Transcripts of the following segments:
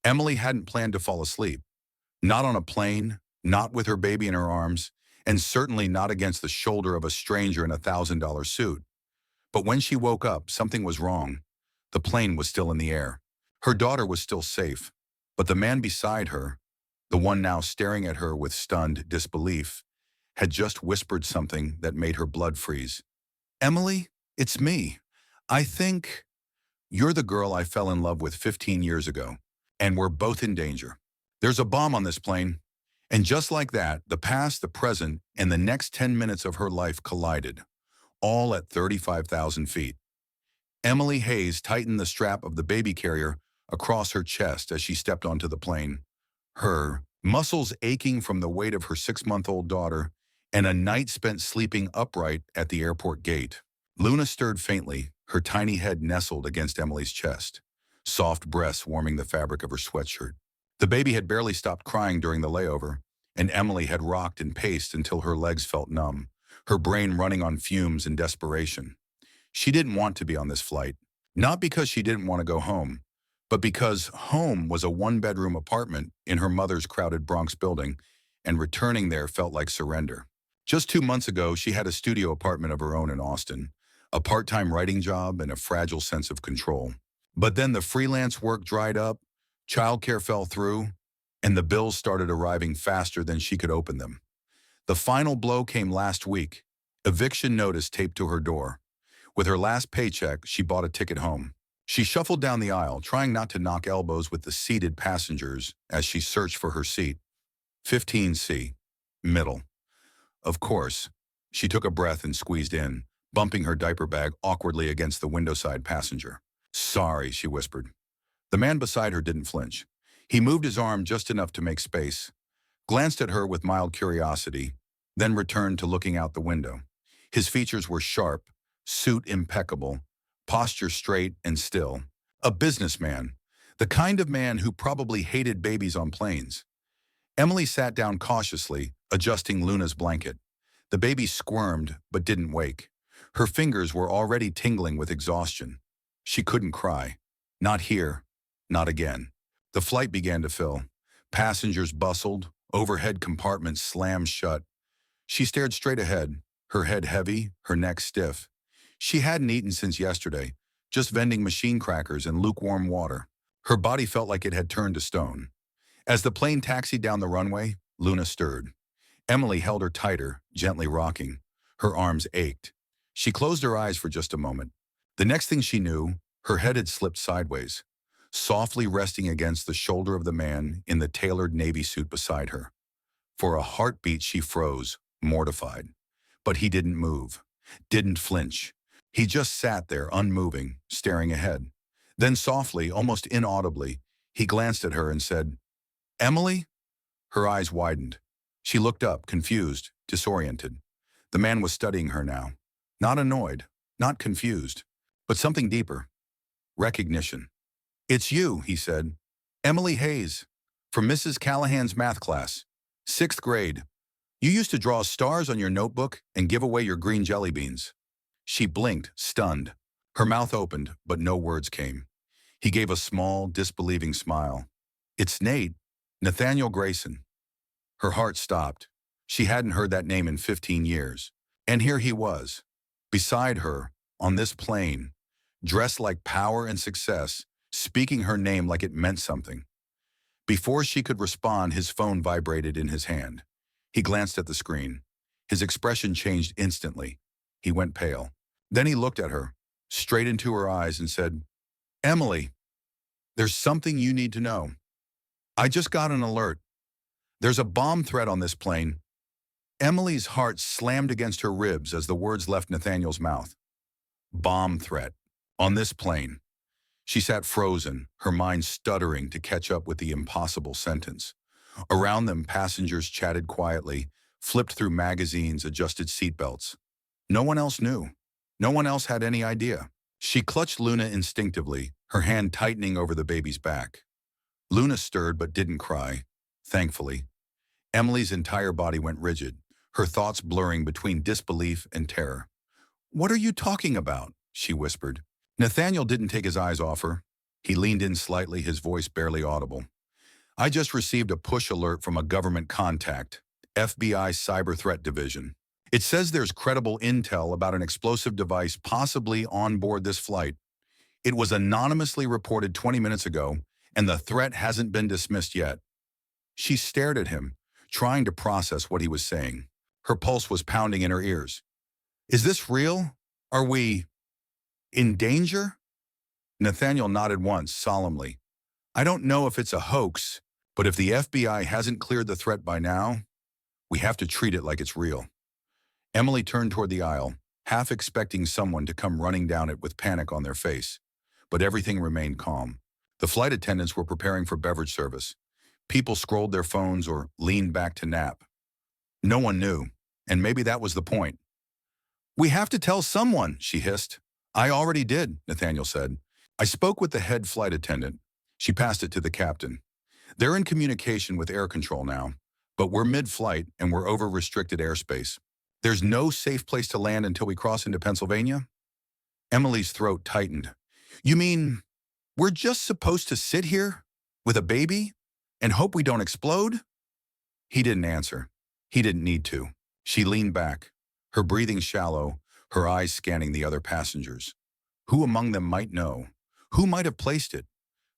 Emily hadn't planned to fall asleep. Not on a plane, not with her baby in her arms, and certainly not against the shoulder of a stranger in $1,000 suit. But when she woke up, something was wrong. The plane was still in the air. Her daughter was still safe. But the man beside her, the one now staring at her with stunned disbelief, had just whispered something that made her blood freeze. "Emily, it's me. I think you're the girl I fell in love with 15 years ago, and we're both in danger. There's a bomb on this plane." And just like that, the past, the present, and the next 10 minutes of her life collided, all at 35,000 feet. Emily Hayes tightened the strap of the baby carrier across her chest as she stepped onto the plane, her muscles aching from the weight of her 6-month-old daughter and a night spent sleeping upright at the airport gate. Luna stirred faintly, her tiny head nestled against Emily's chest, soft breasts warming the fabric of her sweatshirt. The baby had barely stopped crying during the layover, and Emily had rocked and paced until her legs felt numb, her brain running on fumes in desperation. She didn't want to be on this flight, not because she didn't want to go home, but because home was a one-bedroom apartment in her mother's crowded Bronx building, and returning there felt like surrender. Just 2 months ago, she had a studio apartment of her own in Austin, a part-time writing job, and a fragile sense of control. But then the freelance work dried up, childcare fell through, and the bills started arriving faster than she could open them. The final blow came last week, eviction notice taped to her door. With her last paycheck, she bought a ticket home. She shuffled down the aisle, trying not to knock elbows with the seated passengers as she searched for her seat. 15C, middle. Of course. She took a breath and squeezed in, bumping her diaper bag awkwardly against the window-side passenger. "Sorry," she whispered. The man beside her didn't flinch. He moved his arm just enough to make space, glanced at her with mild curiosity, then returned to looking out the window. His features were sharp, suit impeccable, posture straight and still. A businessman, the kind of man who probably hated babies on planes. Emily sat down cautiously, adjusting Luna's blanket. The baby squirmed but didn't wake. Her fingers were already tingling with exhaustion. She couldn't cry. Not here. Not again. The flight began to fill. Passengers bustled. Overhead compartments slammed shut. She stared straight ahead, her head heavy, her neck stiff. She hadn't eaten since yesterday, just vending machine crackers and lukewarm water. Her body felt like it had turned to stone. As the plane taxied down the runway, Luna stirred. Emily held her tighter, gently rocking. Her arms ached. She closed her eyes for just a moment. The next thing she knew, her head had slipped sideways, softly resting against the shoulder of the man in the tailored navy suit beside her. For a heartbeat, she froze, mortified. But he didn't move, didn't flinch. He just sat there, unmoving, staring ahead. Then softly, almost inaudibly, he glanced at her and said, "Emily?" Her eyes widened. She looked up, confused, disoriented. The man was studying her now. Not annoyed, not confused, but something deeper. Recognition. "It's you," he said. "Emily Hayes, from Mrs. Callahan's math class. 6th grade. You used to draw stars on your notebook and give away your green jelly beans." She blinked, stunned. Her mouth opened, but no words came. He gave a small, disbelieving smile. "It's Nate, Nathaniel Grayson." Her heart stopped. She hadn't heard that name in 15 years. And here he was, beside her, on this plane, dressed like power and success, speaking her name like it meant something. Before she could respond, his phone vibrated in his hand. He glanced at the screen. His expression changed instantly. He went pale. Then he looked at her, straight into her eyes, and said, "Emily, there's something you need to know. I just got an alert. There's a bomb threat on this plane." Emily's heart slammed against her ribs as the words left Nathaniel's mouth. Bomb threat. On this plane. She sat frozen, her mind stuttering to catch up with the impossible sentence. Around them, passengers chatted quietly, flipped through magazines, adjusted seatbelts. No one else knew. No one else had any idea. She clutched Luna instinctively, her hand tightening over the baby's back. Luna stirred but didn't cry, thankfully. Emily's entire body went rigid, her thoughts blurring between disbelief and terror. "What are you talking about?" she whispered. Nathaniel didn't take his eyes off her. He leaned in slightly, his voice barely audible. I just received a push alert from a government contact, FBI Cyber Threat Division. It says there's credible intel about an explosive device possibly on board this flight. It was anonymously reported 20 minutes ago, and the threat hasn't been dismissed yet. She stared at him, trying to process what he was saying. Her pulse was pounding in her ears. Is this real? Are we in danger? Nathaniel nodded once, solemnly. I don't know if it's a hoax, but if the FBI hasn't cleared the threat by now, we have to treat it like it's real. Emily turned toward the aisle, half expecting someone to come running down it with panic on their face. But everything remained calm. The flight attendants were preparing for beverage service. People scrolled their phones or leaned back to nap. No one knew, and maybe that was the point. We have to tell someone, she hissed. I already did, Nathaniel said. I spoke with the head flight attendant. She passed it to the captain. They're in communication with air control now, but we're mid-flight and we're over restricted airspace. There's no safe place to land until we cross into Pennsylvania? Emily's throat tightened. You mean we're just supposed to sit here with a baby and hope we don't explode? He didn't answer. He didn't need to. She leaned back, her breathing shallow, her eyes scanning the other passengers. Who among them might know? Who might have placed it?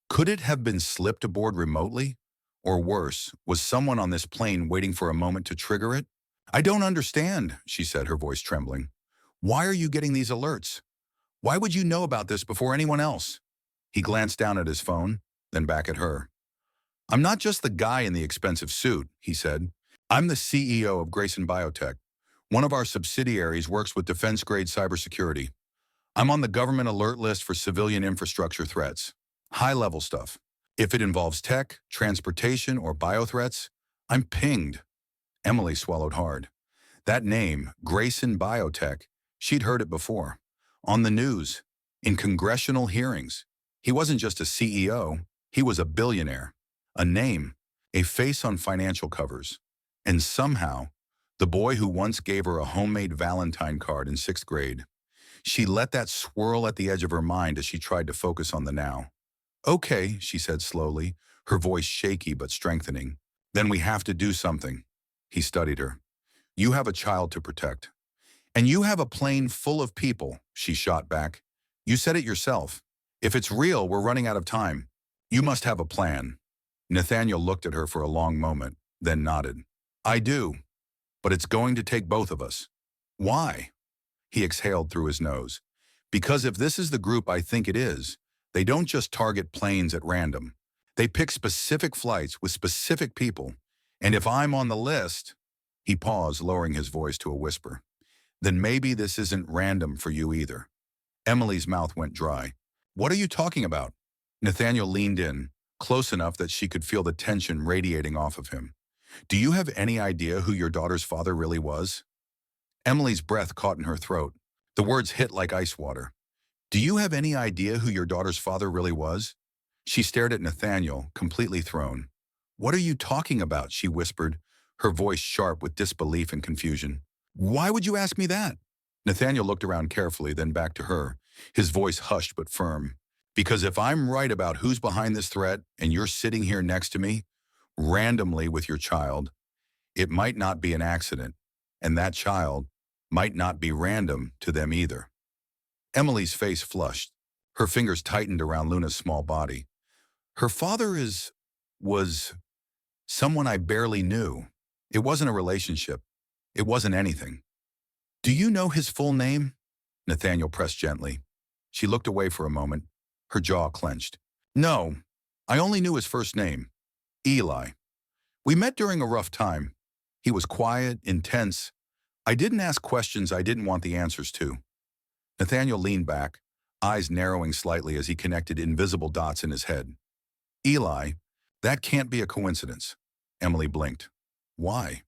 Could it have been slipped aboard remotely? Or worse, was someone on this plane waiting for a moment to trigger it? I don't understand, she said, her voice trembling. Why are you getting these alerts? Why would you know about this before anyone else? He glanced down at his phone, then back at her. I'm not just the guy in the expensive suit, he said. I'm the CEO of Grayson Biotech. One of our subsidiaries works with defense-grade cybersecurity. I'm on the government alert list for civilian infrastructure threats. High-level stuff. If it involves tech, transportation, or biothreats, I'm pinged. Emily swallowed hard. That name, Grayson Biotech, she'd heard it before. On the news, in congressional hearings. He wasn't just a CEO, he was a billionaire. A name, a face on financial covers. And somehow, the boy who once gave her a homemade Valentine card in 6th grade. She let that swirl at the edge of her mind as she tried to focus on the now. Okay, she said slowly, her voice shaky but strengthening. Then we have to do something. He studied her. You have a child to protect. And you have a plane full of people, she shot back. You said it yourself. If it's real, we're running out of time. You must have a plan. Nathaniel looked at her for a long moment, then nodded. I do, but it's going to take both of us. Why? He exhaled through his nose. Because if this is the group I think it is, they don't just target planes at random. They pick specific flights with specific people. And if I'm on the list, he paused, lowering his voice to a whisper, then maybe this isn't random for you either. Emily's mouth went dry. What are you talking about? Nathaniel leaned in, close enough that she could feel the tension radiating off of him. Do you have any idea who your daughter's father really was? Emily's breath caught in her throat. The words hit like ice water. Do you have any idea who your daughter's father really was? She stared at Nathaniel, completely thrown. What are you talking about? She whispered, her voice sharp with disbelief and confusion. Why would you ask me that? Nathaniel looked around carefully, then back to her, his voice hushed but firm. Because if I'm right about who's behind this threat and you're sitting here next to me, randomly with your child, it might not be an accident, and that child might not be random to them either. Emily's face flushed. Her fingers tightened around Luna's small body. Her father was someone I barely knew. It wasn't a relationship. It wasn't anything. Do you know his full name? Nathaniel pressed gently. She looked away for a moment, her jaw clenched. No, I only knew his first name, Eli. We met during a rough time. He was quiet, intense. I didn't ask questions I didn't want the answers to. Nathaniel leaned back, eyes narrowing slightly as he connected invisible dots in his head. Eli, that can't be a coincidence. Emily blinked. Why?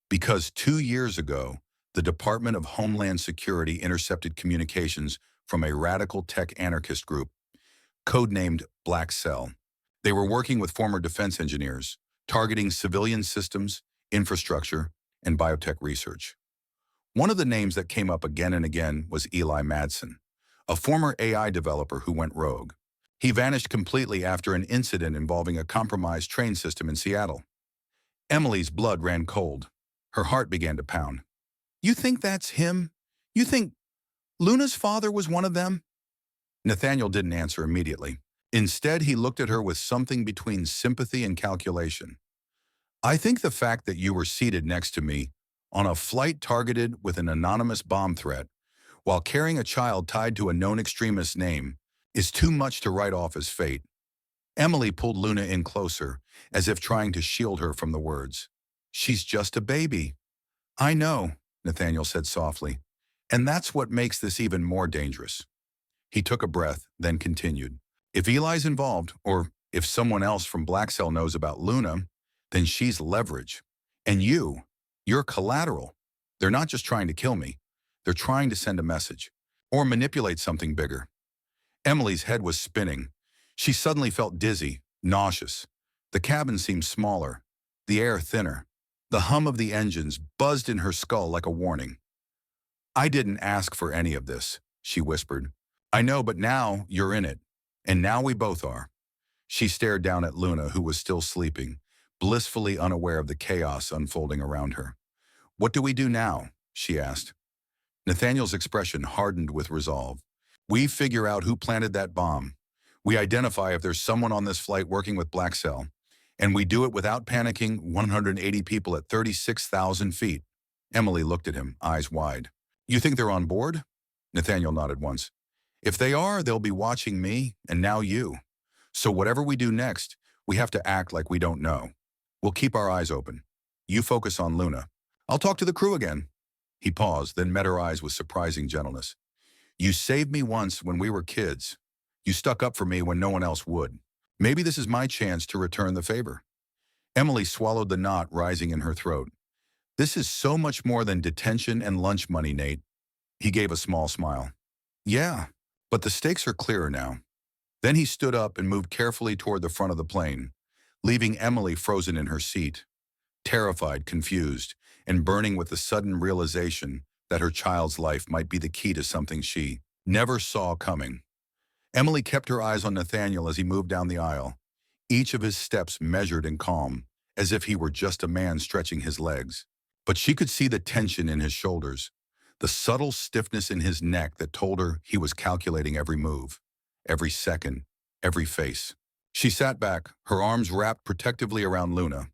Because 2 years ago, the Department of Homeland Security intercepted communications from a radical tech anarchist group, codenamed Black Cell. They were working with former defense engineers, targeting civilian systems, infrastructure, and biotech research. One of the names that came up again and again was Eli Madsen, a former AI developer who went rogue. He vanished completely after an incident involving a compromised train system in Seattle. Emily's blood ran cold. Her heart began to pound. You think that's him? You think Luna's father was one of them? Nathaniel didn't answer immediately. Instead, he looked at her with something between sympathy and calculation. I think the fact that you were seated next to me on a flight targeted with an anonymous bomb threat while carrying a child tied to a known extremist's name is too much to write off as fate. Emily pulled Luna in closer, as if trying to shield her from the words. She's just a baby. I know, Nathaniel said softly, and that's what makes this even more dangerous. He took a breath, then continued. If Eli's involved, or if someone else from Black Cell knows about Luna, then she's leverage. And you're collateral. They're not just trying to kill me. They're trying to send a message. Or manipulate something bigger. Emily's head was spinning. She suddenly felt dizzy, nauseous. The cabin seemed smaller, the air thinner. The hum of the engines buzzed in her skull like a warning. I didn't ask for any of this, she whispered. I know, but now you're in it. And now we both are. She stared down at Luna, who was still sleeping, blissfully unaware of the chaos unfolding around her. What do we do now? She asked. Nathaniel's expression hardened with resolve. We figure out who planted that bomb. We identify if there's someone on this flight working with Black Cell. And we do it without panicking 180 people at 36,000 feet. Emily looked at him, eyes wide. You think they're on board? Nathaniel nodded once. If they are, they'll be watching me, and now you. So whatever we do next, we have to act like we don't know. We'll keep our eyes open. You focus on Luna. I'll talk to the crew again. He paused, then met her eyes with surprising gentleness. You saved me once when we were kids. You stuck up for me when no one else would. Maybe this is my chance to return the favor. Emily swallowed the knot rising in her throat. This is so much more than detention and lunch money, Nate. He gave a small smile. Yeah, but the stakes are clearer now. Then he stood up and moved carefully toward the front of the plane, leaving Emily frozen in her seat, terrified, confused, and burning with the sudden realization that her child's life might be the key to something she never saw coming. Emily kept her eyes on Nathaniel as he moved down the aisle, each of his steps measured and calm, as if he were just a man stretching his legs. But she could see the tension in his shoulders, the subtle stiffness in his neck that told her he was calculating every move, every second, every face. She sat back, her arms wrapped protectively around Luna,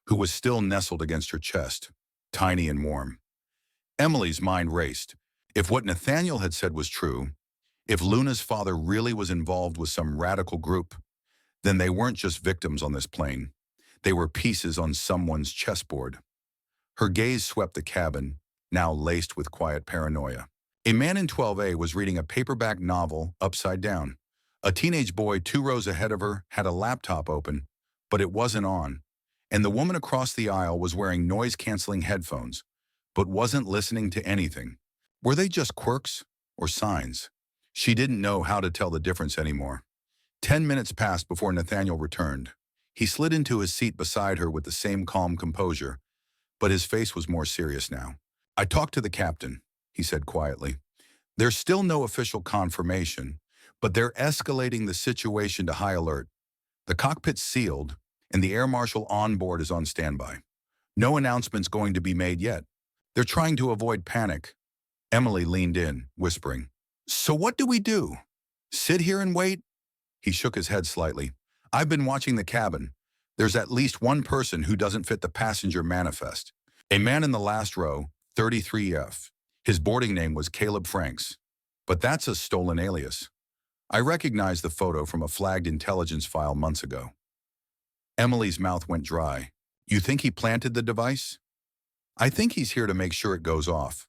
who was still nestled against her chest, tiny and warm. Emily's mind raced. If what Nathaniel had said was true, if Luna's father really was involved with some radical group, then they weren't just victims on this plane. They were pieces on someone's chessboard. Her gaze swept the cabin, now laced with quiet paranoia. A man in 12A was reading a paperback novel upside down. A teenage boy 2 rows ahead of her had a laptop open, but it wasn't on. And the woman across the aisle was wearing noise-canceling headphones, but wasn't listening to anything. Were they just quirks or signs? She didn't know how to tell the difference anymore. 10 minutes passed before Nathaniel returned. He slid into his seat beside her with the same calm composure, but his face was more serious now. I talked to the captain, he said quietly. There's still no official confirmation, but they're escalating the situation to high alert. The cockpit's sealed, and the air marshal on board is on standby. No announcement's going to be made yet. They're trying to avoid panic. Emily leaned in, whispering, So what do we do? Sit here and wait? He shook his head slightly. I've been watching the cabin. There's at least one person who doesn't fit the passenger manifest. A man in the last row, 33F. His boarding name was Caleb Franks. But that's a stolen alias. I recognized the photo from a flagged intelligence file months ago. Emily's mouth went dry. You think he planted the device? I think he's here to make sure it goes off.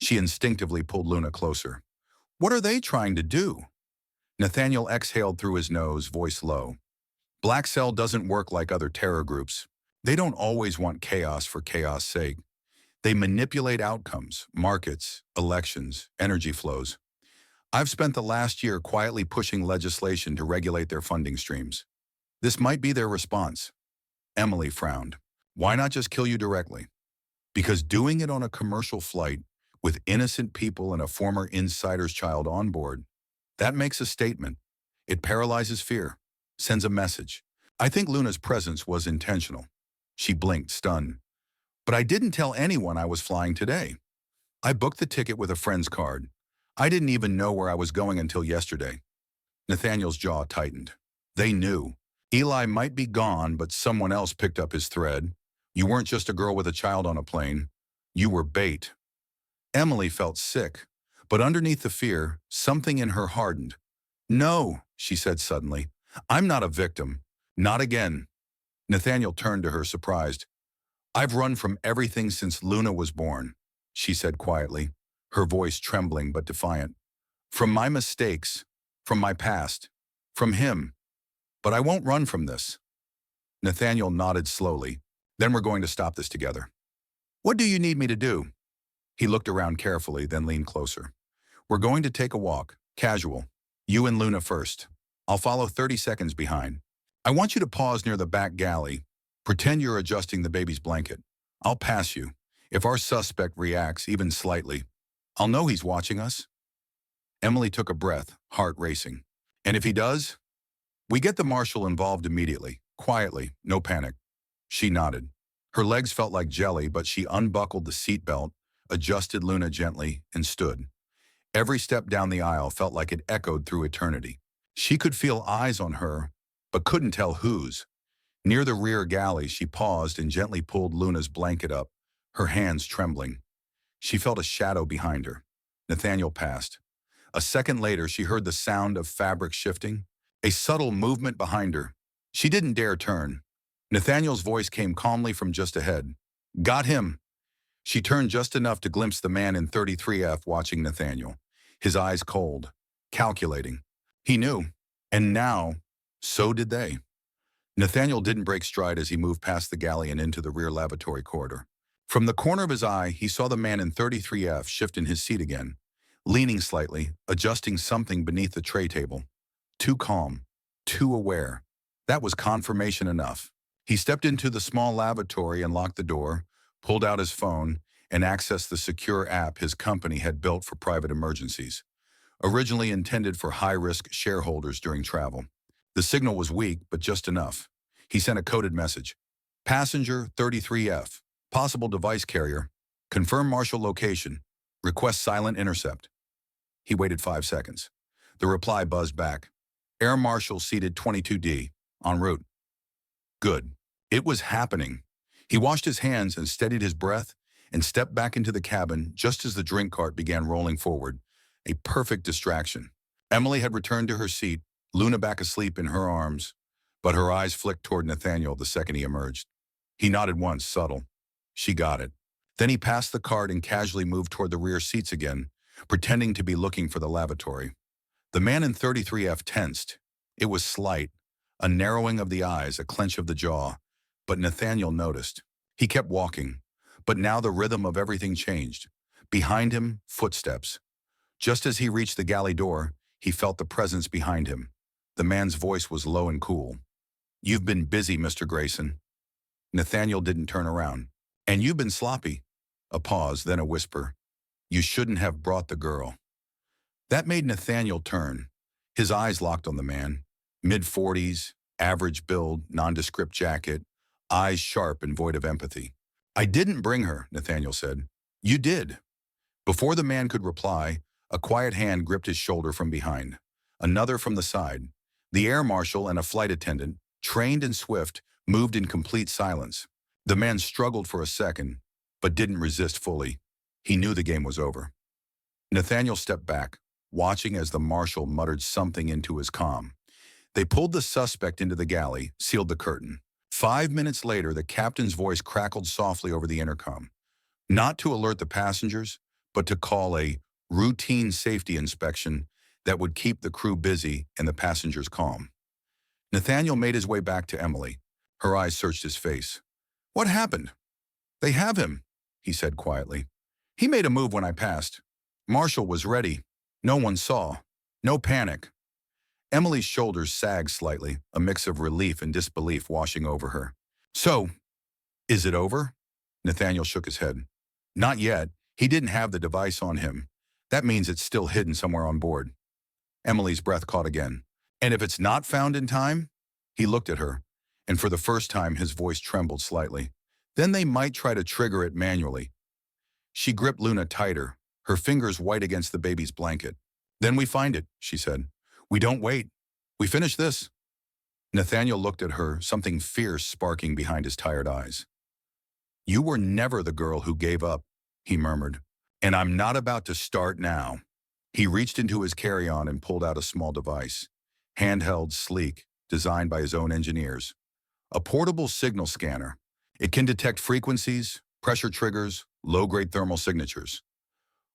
She instinctively pulled Luna closer. What are they trying to do? Nathaniel exhaled through his nose, voice low. Black Cell doesn't work like other terror groups. They don't always want chaos for chaos' sake. They manipulate outcomes, markets, elections, energy flows. I've spent the last year quietly pushing legislation to regulate their funding streams. This might be their response. Emily frowned. Why not just kill you directly? Because doing it on a commercial flight with innocent people and a former insider's child on board, that makes a statement. It paralyzes fear, sends a message. I think Luna's presence was intentional. She blinked, stunned. But I didn't tell anyone I was flying today. I booked the ticket with a friend's card. I didn't even know where I was going until yesterday. Nathaniel's jaw tightened. They knew. Eli might be gone, but someone else picked up his thread. You weren't just a girl with a child on a plane. You were bait. Emily felt sick, but underneath the fear, something in her hardened. No, she said suddenly. I'm not a victim. Not again. Nathaniel turned to her, surprised. I've run from everything since Luna was born, she said quietly, her voice trembling but defiant. From my mistakes, from my past, from him. But I won't run from this. Nathaniel nodded slowly. Then we're going to stop this together. What do you need me to do? He looked around carefully, then leaned closer. We're going to take a walk, casual. You and Luna first. I'll follow 30 seconds behind. I want you to pause near the back galley. Pretend you're adjusting the baby's blanket. I'll pass you. If our suspect reacts even slightly, I'll know he's watching us. Emily took a breath, heart racing. And if he does? We get the marshal involved immediately, quietly, no panic. She nodded. Her legs felt like jelly, but she unbuckled the seatbelt, adjusted Luna gently, and stood. Every step down the aisle felt like it echoed through eternity. She could feel eyes on her, but couldn't tell whose. Near the rear galley, she paused and gently pulled Luna's blanket up, her hands trembling. She felt a shadow behind her. Nathaniel passed. A second later, she heard the sound of fabric shifting, a subtle movement behind her. She didn't dare turn. Nathaniel's voice came calmly from just ahead. Got him. She turned just enough to glimpse the man in 33F watching Nathaniel, his eyes cold, calculating. He knew. And now, so did they. Nathaniel didn't break stride as he moved past the galley and into the rear lavatory corridor. From the corner of his eye, he saw the man in 33F shift in his seat again, leaning slightly, adjusting something beneath the tray table. Too calm, too aware. That was confirmation enough. He stepped into the small lavatory and locked the door, pulled out his phone, and accessed the secure app his company had built for private emergencies, originally intended for high-risk shareholders during travel. The signal was weak, but just enough. He sent a coded message. Passenger 33F, possible device carrier, confirm marshal location, request silent intercept. He waited 5 seconds. The reply buzzed back. Air Marshal seated 22D, en route. Good. It was happening. He washed his hands and steadied his breath and stepped back into the cabin just as the drink cart began rolling forward, a perfect distraction. Emily had returned to her seat, Luna back asleep in her arms, but her eyes flicked toward Nathaniel the second he emerged. He nodded once, subtle. She got it. Then he passed the cart and casually moved toward the rear seats again, pretending to be looking for the lavatory. The man in 33F tensed. It was slight, a narrowing of the eyes, a clench of the jaw, but Nathaniel noticed. He kept walking, but now the rhythm of everything changed. Behind him, footsteps. Just as he reached the galley door, he felt the presence behind him. The man's voice was low and cool. You've been busy, Mr. Grayson. Nathaniel didn't turn around. And you've been sloppy. A pause, then a whisper. You shouldn't have brought the girl. That made Nathaniel turn. His eyes locked on the man. Mid-40s, average build, nondescript jacket, eyes sharp and void of empathy. I didn't bring her, Nathaniel said. You did. Before the man could reply, a quiet hand gripped his shoulder from behind. Another from the side. The air marshal and a flight attendant, trained and swift, moved in complete silence. The man struggled for a second, but didn't resist fully. He knew the game was over. Nathaniel stepped back, watching as the marshal muttered something into his comm. They pulled the suspect into the galley, sealed the curtain. 5 minutes later, the captain's voice crackled softly over the intercom. Not to alert the passengers, but to call a routine safety inspection that would keep the crew busy and the passengers calm. Nathaniel made his way back to Emily. Her eyes searched his face. What happened? They have him, he said quietly. He made a move when I passed. Marshall was ready. No one saw. No panic. Emily's shoulders sagged slightly, a mix of relief and disbelief washing over her. So, is it over? Nathaniel shook his head. Not yet. He didn't have the device on him. That means it's still hidden somewhere on board. Emily's breath caught again. And if it's not found in time? He looked at her, and for the first time his voice trembled slightly. Then they might try to trigger it manually. She gripped Luna tighter, her fingers white against the baby's blanket. Then we find it, she said. We don't wait. We finish this. Nathaniel looked at her, something fierce sparking behind his tired eyes. You were never the girl who gave up, he murmured. And I'm not about to start now. He reached into his carry-on and pulled out a small device. Handheld, sleek, designed by his own engineers. A portable signal scanner. It can detect frequencies, pressure triggers, low-grade thermal signatures.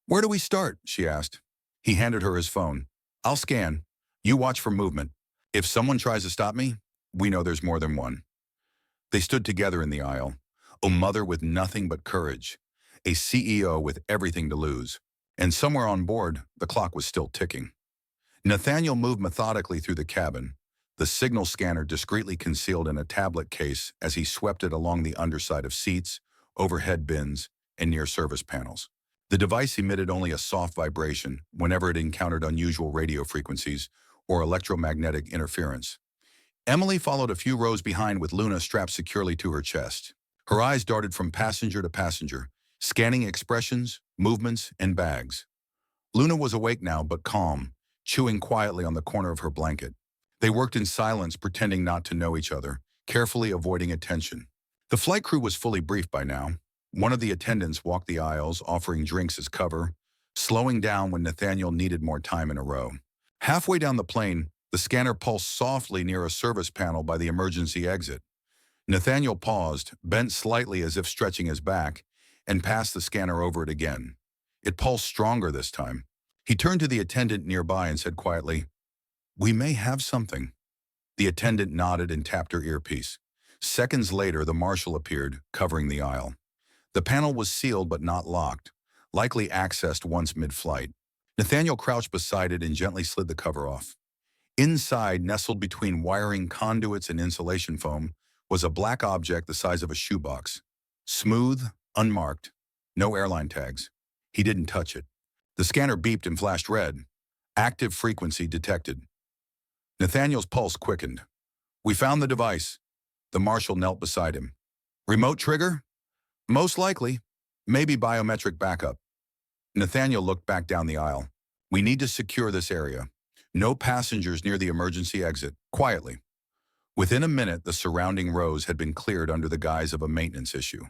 Where do we start? She asked. He handed her his phone. I'll scan. You watch for movement. If someone tries to stop me, we know there's more than one. They stood together in the aisle. A mother with nothing but courage. A CEO with everything to lose. And somewhere on board, the clock was still ticking. Nathaniel moved methodically through the cabin, the signal scanner discreetly concealed in a tablet case as he swept it along the underside of seats, overhead bins, and near service panels. The device emitted only a soft vibration whenever it encountered unusual radio frequencies or electromagnetic interference. Emily followed a few rows behind with Luna strapped securely to her chest. Her eyes darted from passenger to passenger, scanning expressions, movements, and bags. Luna was awake now but calm, chewing quietly on the corner of her blanket. They worked in silence, pretending not to know each other, carefully avoiding attention. The flight crew was fully briefed by now. One of the attendants walked the aisles, offering drinks as cover, slowing down when Nathaniel needed more time in a row. Halfway down the plane, the scanner pulsed softly near a service panel by the emergency exit. Nathaniel paused, bent slightly as if stretching his back, and passed the scanner over it again. It pulsed stronger this time. He turned to the attendant nearby and said quietly, "We may have something." The attendant nodded and tapped her earpiece. Seconds later, the marshal appeared, covering the aisle. The panel was sealed but not locked, likely accessed once mid-flight. Nathaniel crouched beside it and gently slid the cover off. Inside, nestled between wiring conduits and insulation foam, was a black object the size of a shoebox. Smooth, unmarked, no airline tags. He didn't touch it. The scanner beeped and flashed red. Active frequency detected. Nathaniel's pulse quickened. "We found the device." The marshal knelt beside him. "Remote trigger?" "Most likely. Maybe biometric backup." Nathaniel looked back down the aisle. "We need to secure this area. No passengers near the emergency exit. Quietly." Within a minute, the surrounding rows had been cleared under the guise of a maintenance issue.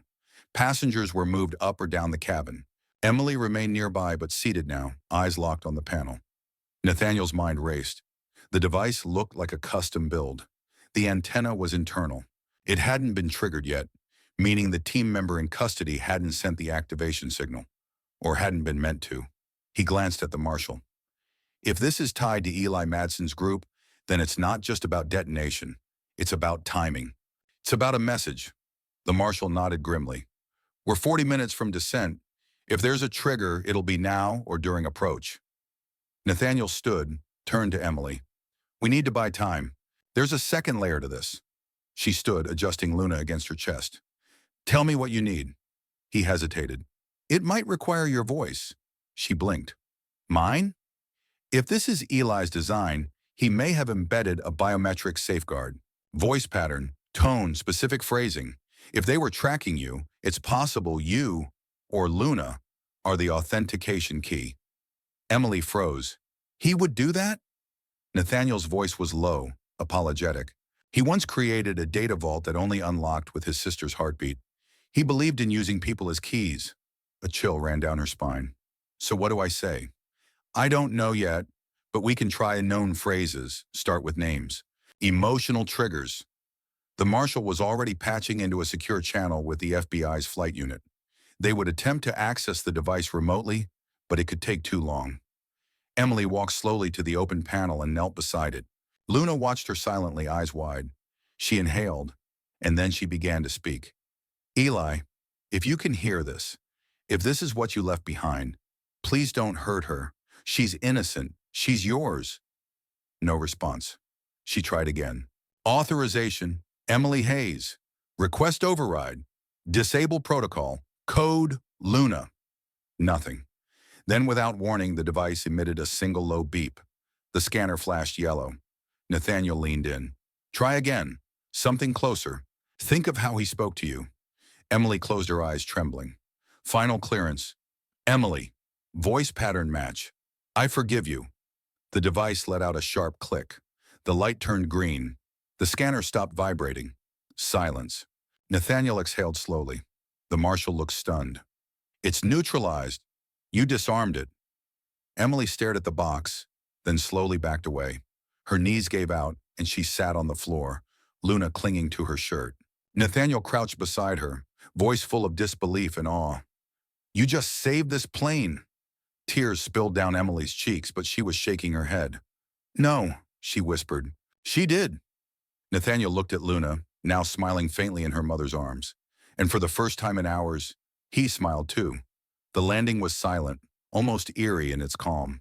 Passengers were moved up or down the cabin. Emily remained nearby but seated now, eyes locked on the panel. Nathaniel's mind raced. The device looked like a custom build. The antenna was internal. It hadn't been triggered yet, meaning the team member in custody hadn't sent the activation signal, or hadn't been meant to. He glanced at the marshal. If this is tied to Eli Madsen's group, then it's not just about detonation. It's about timing. It's about a message. The marshal nodded grimly. "We're 40 minutes from descent. If there's a trigger, it'll be now or during approach." Nathaniel stood, turned to Emily. "We need to buy time. There's a second layer to this." She stood, adjusting Luna against her chest. "Tell me what you need." He hesitated. "It might require your voice." She blinked. "Mine?" If this is Eli's design, he may have embedded a biometric safeguard. Voice pattern, tone, specific phrasing. If they were tracking you, it's possible you, or Luna, are the authentication key. Emily froze. "He would do that?" Nathaniel's voice was low, apologetic. He once created a data vault that only unlocked with his sister's heartbeat. He believed in using people as keys. A chill ran down her spine. "So what do I say?" "I don't know yet, but we can try known phrases, start with names. Emotional triggers." The marshal was already patching into a secure channel with the FBI's flight unit. They would attempt to access the device remotely, but it could take too long. Emily walked slowly to the open panel and knelt beside it. Luna watched her silently, eyes wide. She inhaled, and then she began to speak. "Eli, if you can hear this, if this is what you left behind, please don't hurt her. She's innocent. She's yours." No response. She tried again. "Authorization, Emily Hayes. Request override. Disable protocol. Code Luna." Nothing. Then without warning, the device emitted a single low beep. The scanner flashed yellow. Nathaniel leaned in. Try again. Something closer. Think of how he spoke to you. Emily closed her eyes, trembling. Final clearance. Emily. Voice pattern match. I forgive you. The device let out a sharp click. The light turned green. The scanner stopped vibrating. Silence. Nathaniel exhaled slowly. The marshal looked stunned. It's neutralized. You disarmed it. Emily stared at the box, then slowly backed away. Her knees gave out, and she sat on the floor, Luna clinging to her shirt. Nathaniel crouched beside her, voice full of disbelief and awe. You just saved this plane. Tears spilled down Emily's cheeks, but she was shaking her head. No, she whispered. She did. Nathaniel looked at Luna, now smiling faintly in her mother's arms. And for the first time in hours, he smiled too. The landing was silent, almost eerie in its calm.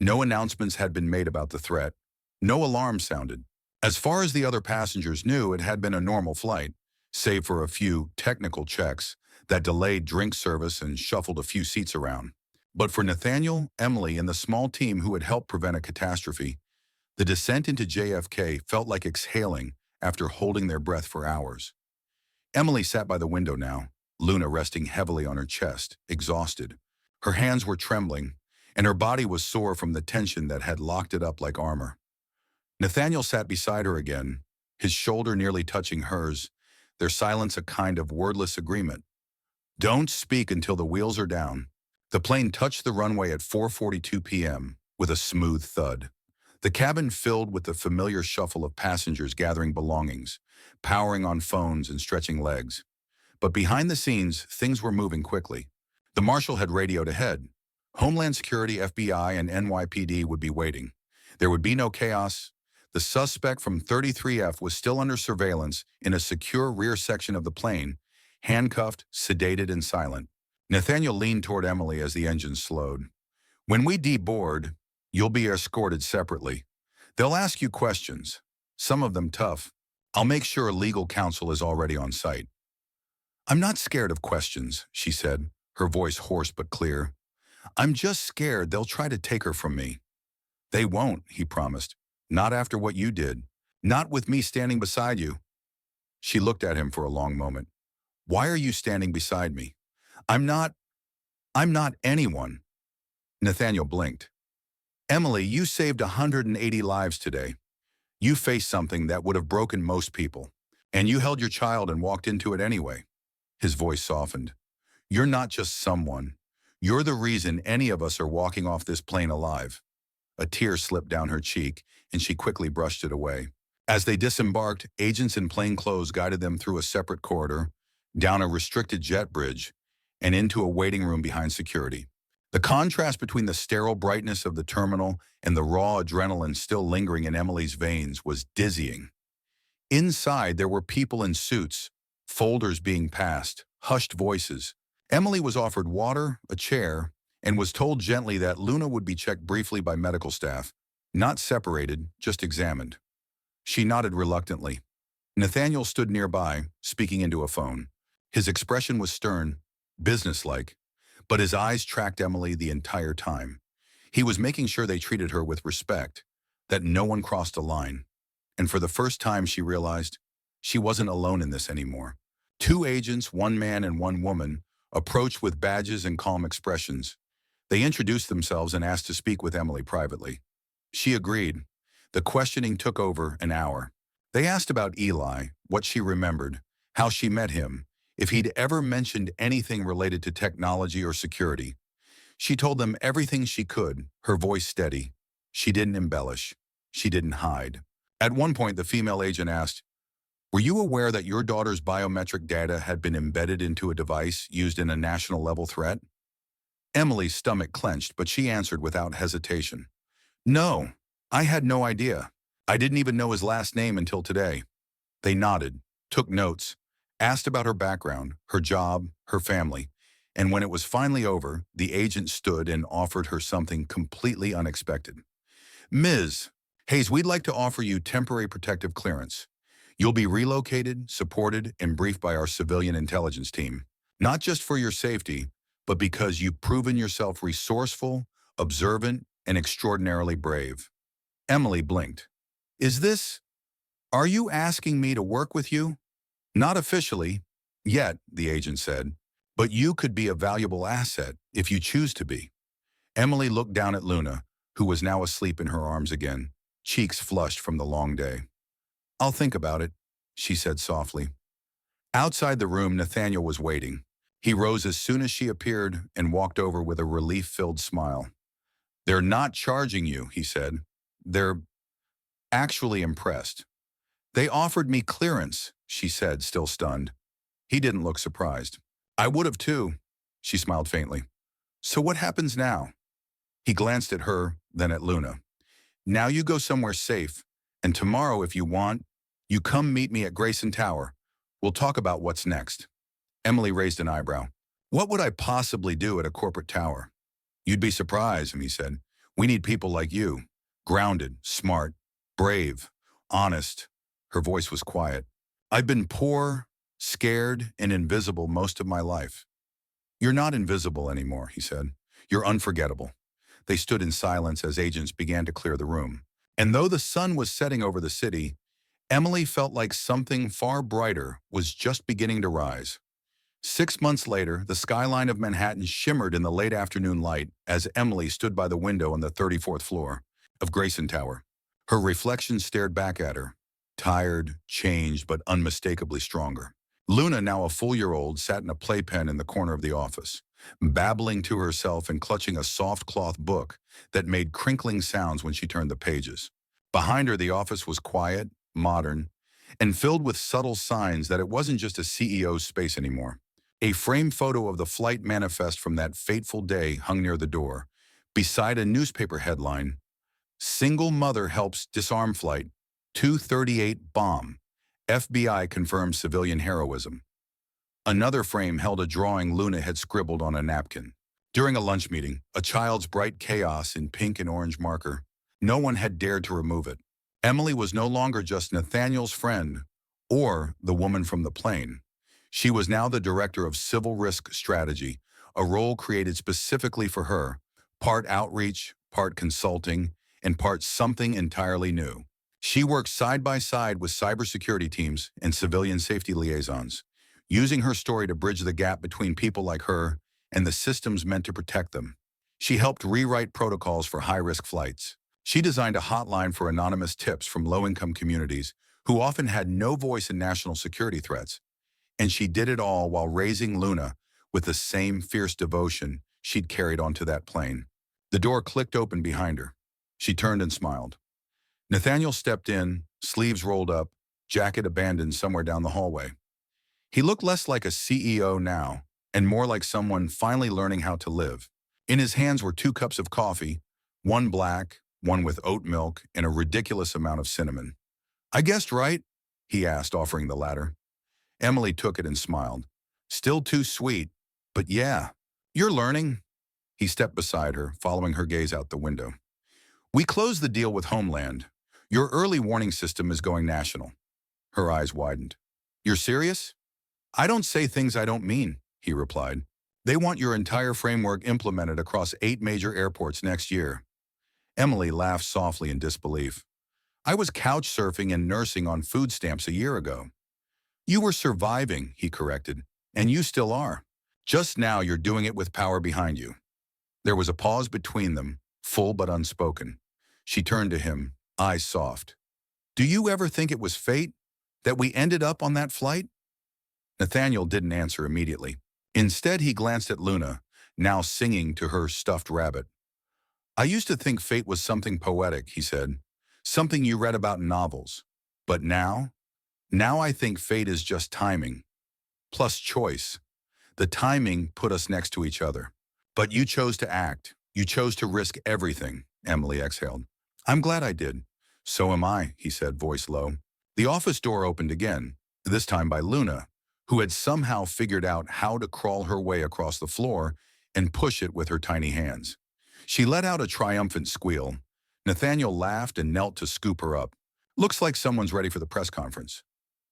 No announcements had been made about the threat. No alarm sounded. As far as the other passengers knew, it had been a normal flight, save for a few technical checks that delayed drink service and shuffled a few seats around. But for Nathaniel, Emily, and the small team who had helped prevent a catastrophe, the descent into JFK felt like exhaling after holding their breath for hours. Emily sat by the window now, Luna resting heavily on her chest, exhausted. Her hands were trembling, and her body was sore from the tension that had locked it up like armor. Nathaniel sat beside her again, his shoulder nearly touching hers, their silence a kind of wordless agreement. Don't speak until the wheels are down. The plane touched the runway at 4:42 p.m. with a smooth thud. The cabin filled with the familiar shuffle of passengers gathering belongings, powering on phones and stretching legs. But behind the scenes, things were moving quickly. The marshal had radioed ahead. Homeland Security, FBI, and NYPD would be waiting. There would be no chaos. The suspect from 33F was still under surveillance in a secure rear section of the plane, handcuffed, sedated, and silent. Nathaniel leaned toward Emily as the engine slowed. When we deboard, you'll be escorted separately. They'll ask you questions, some of them tough. I'll make sure legal counsel is already on site. I'm not scared of questions, she said, her voice hoarse but clear. I'm just scared they'll try to take her from me. They won't, he promised. Not after what you did. Not with me standing beside you. She looked at him for a long moment. Why are you standing beside me? I'm not anyone. Nathaniel blinked. Emily, you saved 180 lives today. You faced something that would have broken most people, and you held your child and walked into it anyway. His voice softened. You're not just someone. You're the reason any of us are walking off this plane alive. A tear slipped down her cheek, and she quickly brushed it away. As they disembarked, agents in plain clothes guided them through a separate corridor, down a restricted jet bridge, and into a waiting room behind security. The contrast between the sterile brightness of the terminal and the raw adrenaline still lingering in Emily's veins was dizzying. Inside, there were people in suits, folders being passed, hushed voices. Emily was offered water, a chair, and was told gently that Luna would be checked briefly by medical staff, not separated, just examined. She nodded reluctantly. Nathaniel stood nearby, speaking into a phone. His expression was stern, businesslike, but his eyes tracked Emily the entire time. He was making sure they treated her with respect, that no one crossed a line. And for the first time, she realized she wasn't alone in this anymore. Two agents, one man and one woman, approached with badges and calm expressions. They introduced themselves and asked to speak with Emily privately. She agreed. The questioning took over an hour. They asked about Eli, what she remembered, how she met him, if he'd ever mentioned anything related to technology or security. She told them everything she could, her voice steady. She didn't embellish. She didn't hide. At one point, the female agent asked, "Were you aware that your daughter's biometric data had been embedded into a device used in a national-level threat?" Emily's stomach clenched, but she answered without hesitation. "No, I had no idea. I didn't even know his last name until today." They nodded, took notes, asked about her background, her job, her family, and when it was finally over, the agent stood and offered her something completely unexpected. "Ms. Hayes, we'd like to offer you temporary protective clearance. You'll be relocated, supported, and briefed by our civilian intelligence team, not just for your safety, but because you've proven yourself resourceful, observant, and extraordinarily brave." Emily blinked. Is this, are you asking me to work with you? Not officially, yet, the agent said, but you could be a valuable asset if you choose to be. Emily looked down at Luna, who was now asleep in her arms again, cheeks flushed from the long day. I'll think about it, she said softly. Outside the room, Nathaniel was waiting. He rose as soon as she appeared and walked over with a relief-filled smile. They're not charging you, he said. They're actually impressed. They offered me clearance, she said, still stunned. He didn't look surprised. I would have too, she smiled faintly. So what happens now? He glanced at her, then at Luna. Now you go somewhere safe, and tomorrow, if you want, you come meet me at Grayson Tower. We'll talk about what's next. Emily raised an eyebrow. What would I possibly do at a corporate tower? You'd be surprised, he said. We need people like you. Grounded, smart, brave, honest. Her voice was quiet. I've been poor, scared, and invisible most of my life. You're not invisible anymore, he said. You're unforgettable. They stood in silence as agents began to clear the room. And though the sun was setting over the city, Emily felt like something far brighter was just beginning to rise. 6 months later, the skyline of Manhattan shimmered in the late afternoon light as Emily stood by the window on the 34th floor of Grayson Tower. Her reflection stared back at her, tired, changed, but unmistakably stronger. Luna, now a full-year-old, sat in a playpen in the corner of the office, babbling to herself and clutching a soft cloth book that made crinkling sounds when she turned the pages. Behind her, the office was quiet, modern, and filled with subtle signs that it wasn't just a CEO's space anymore. A framed photo of the flight manifest from that fateful day hung near the door, beside a newspaper headline, Single Mother Helps Disarm Flight 238 Bomb. FBI confirms civilian heroism. Another frame held a drawing Luna had scribbled on a napkin. During a lunch meeting, a child's bright chaos in pink and orange marker, no one had dared to remove it. Emily was no longer just Nathaniel's friend or the woman from the plane. She was now the director of civil risk strategy, a role created specifically for her, part outreach, part consulting, and part something entirely new. She worked side by side with cybersecurity teams and civilian safety liaisons, using her story to bridge the gap between people like her and the systems meant to protect them. She helped rewrite protocols for high-risk flights. She designed a hotline for anonymous tips from low-income communities who often had no voice in national security threats. And she did it all while raising Luna with the same fierce devotion she'd carried onto that plane. The door clicked open behind her. She turned and smiled. Nathaniel stepped in, sleeves rolled up, jacket abandoned somewhere down the hallway. He looked less like a CEO now, and more like someone finally learning how to live. In his hands were 2 cups of coffee, one black, one with oat milk, and a ridiculous amount of cinnamon. I guessed right? He asked, offering the latter. Emily took it and smiled. Still too sweet, but yeah, you're learning. He stepped beside her, following her gaze out the window. We closed the deal with Homeland. Your early warning system is going national. Her eyes widened. You're serious? I don't say things I don't mean, he replied. They want your entire framework implemented across 8 major airports next year. Emily laughed softly in disbelief. I was couch surfing and nursing on food stamps a year ago. You were surviving, he corrected, and you still are. Just now you're doing it with power behind you. There was a pause between them, full but unspoken. She turned to him, eyes soft. Do you ever think it was fate? That we ended up on that flight? Nathaniel didn't answer immediately. Instead, he glanced at Luna, now singing to her stuffed rabbit. I used to think fate was something poetic, he said. Something you read about in novels. But now I think fate is just timing. Plus choice. The timing put us next to each other. But you chose to act. You chose to risk everything, Emily exhaled. I'm glad I did. So am I, he said, voice low. The office door opened again, this time by Luna, who had somehow figured out how to crawl her way across the floor and push it with her tiny hands. She let out a triumphant squeal. Nathaniel laughed and knelt to scoop her up. Looks like someone's ready for the press conference.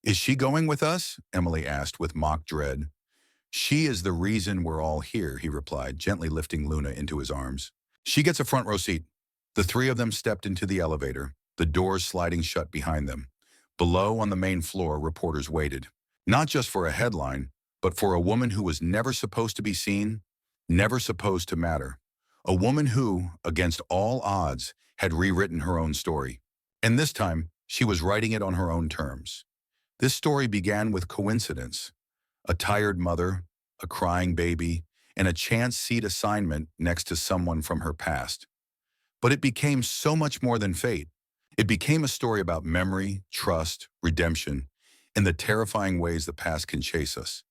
Is she going with us? Emily asked with mock dread. She is the reason we're all here, he replied, gently lifting Luna into his arms. She gets a front row seat. The 3 of them stepped into the elevator. the doors sliding shut behind them. Below on the main floor, reporters waited, not just for a headline, but for a woman who was never supposed to be seen, never supposed to matter. A woman who, against all odds, had rewritten her own story. And this time, she was writing it on her own terms. This story began with coincidence. A tired mother, a crying baby, and a chance seat assignment next to someone from her past. But it became so much more than fate. It became a story about memory, trust, redemption, and the terrifying ways the past can chase us,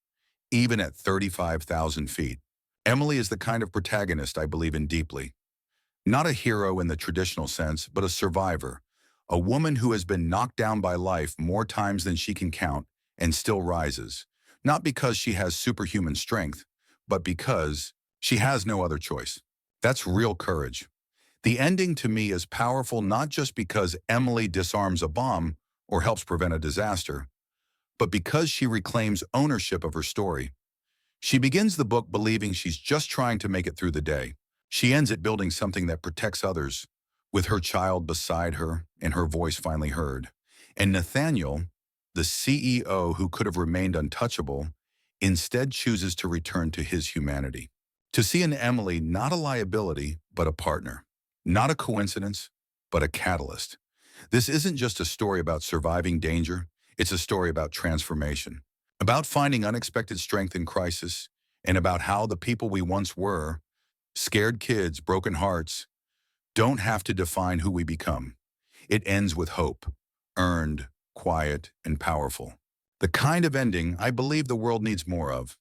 even at 35,000 feet. Emily is the kind of protagonist I believe in deeply. Not a hero in the traditional sense, but a survivor. A woman who has been knocked down by life more times than she can count and still rises. Not because she has superhuman strength, but because she has no other choice. That's real courage. The ending to me is powerful not just because Emily disarms a bomb or helps prevent a disaster, but because she reclaims ownership of her story. She begins the book believing she's just trying to make it through the day. She ends it building something that protects others, with her child beside her and her voice finally heard. And Nathaniel, the CEO who could have remained untouchable, instead chooses to return to his humanity. To see in Emily not a liability, but a partner. Not a coincidence, but a catalyst. This isn't just a story about surviving danger, it's a story about transformation. About finding unexpected strength in crisis, and about how the people we once were, scared kids, broken hearts, don't have to define who we become. It ends with hope, earned, quiet, and powerful. The kind of ending I believe the world needs more of.